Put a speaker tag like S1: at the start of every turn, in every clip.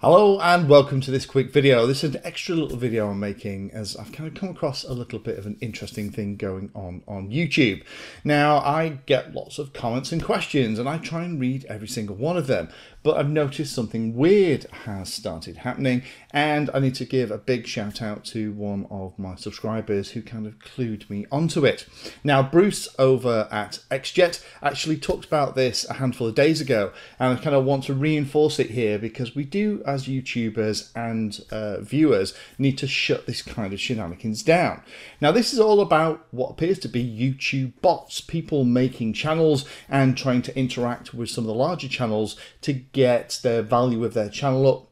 S1: Hello and welcome to this quick video. This is an extra little video I'm making as I've kind of come across a little bit of an interesting thing going on YouTube. Now, I get lots of comments and questions and I try and read every single one of them, but I've noticed something weird has started happening and I need to give a big shout out to one of my subscribers who kind of clued me onto it. Now, Bruce over at XJet actually talked about this a handful of days ago and I kind of want to reinforce it here because we do, as YouTubers and viewers, need to shut this kind of shenanigans down. Now, this is all about what appears to be YouTube bots, people making channels and trying to interact with some of the larger channels to get the value of their channel up,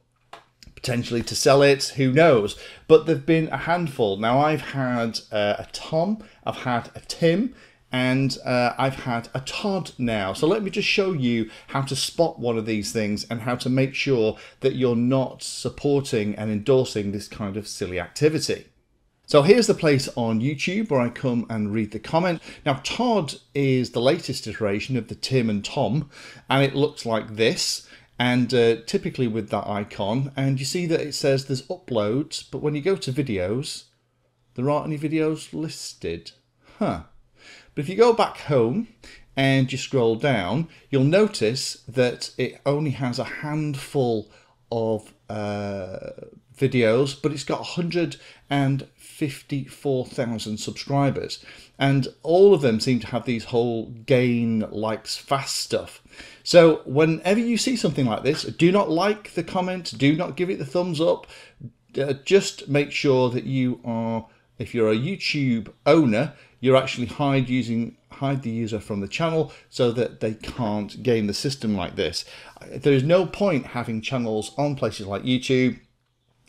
S1: potentially to sell it, who knows. But there've been a handful. Now, I've had a Tom, I've had a Tim, and I've had a Todd now. So let me just show you how to spot one of these things and how to make sure that you're not supporting and endorsing this kind of silly activity. So here's the place on YouTube where I come and read the comment. Now, Todd is the latest iteration of the Tim and Tom, and it looks like this. And typically with that icon, and you see that it says there's uploads, but when you go to videos, there aren't any videos listed. But if you go back home and you scroll down, you'll notice that it only has a handful of videos, but it's got 154,000 subscribers. And all of them seem to have these whole gain likes fast stuff. So whenever you see something like this, do not like the comment, do not give it the thumbs up. Just make sure that you are, if you're a YouTube owner, you're actually hide the user from the channel so that they can't game the system like this. There is no point having channels on places like YouTube,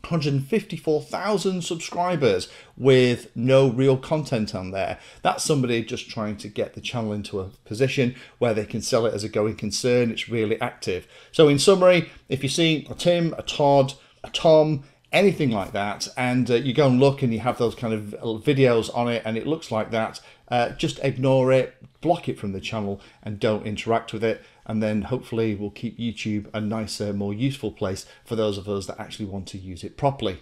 S1: 154,000 subscribers with no real content on there. That's somebody just trying to get the channel into a position where they can sell it as a going concern. It's really active. So in summary, if you see a Tim, a Todd, a Tom, anything like that, and you go and look and you have those kind of videos on it and it looks like that, just ignore it, block it from the channel and don't interact with it, and then hopefully we'll keep YouTube a nicer, more useful place for those of us that actually want to use it properly.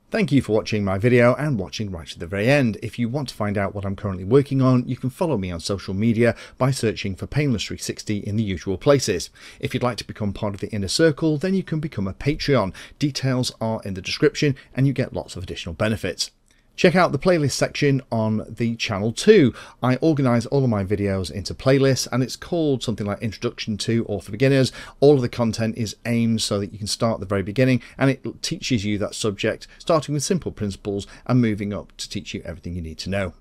S1: Thank you for watching my video and watching right to the very end. If you want to find out what I'm currently working on, you can follow me on social media by searching for Painless360 in the usual places. If you'd like to become part of the inner circle, then you can become a Patreon. Details are in the description and you get lots of additional benefits. Check out the playlist section on the channel too. I organise all of my videos into playlists and it's called something like Introduction to or for Beginners. All of the content is aimed so that you can start at the very beginning and it teaches you that subject, starting with simple principles and moving up to teach you everything you need to know.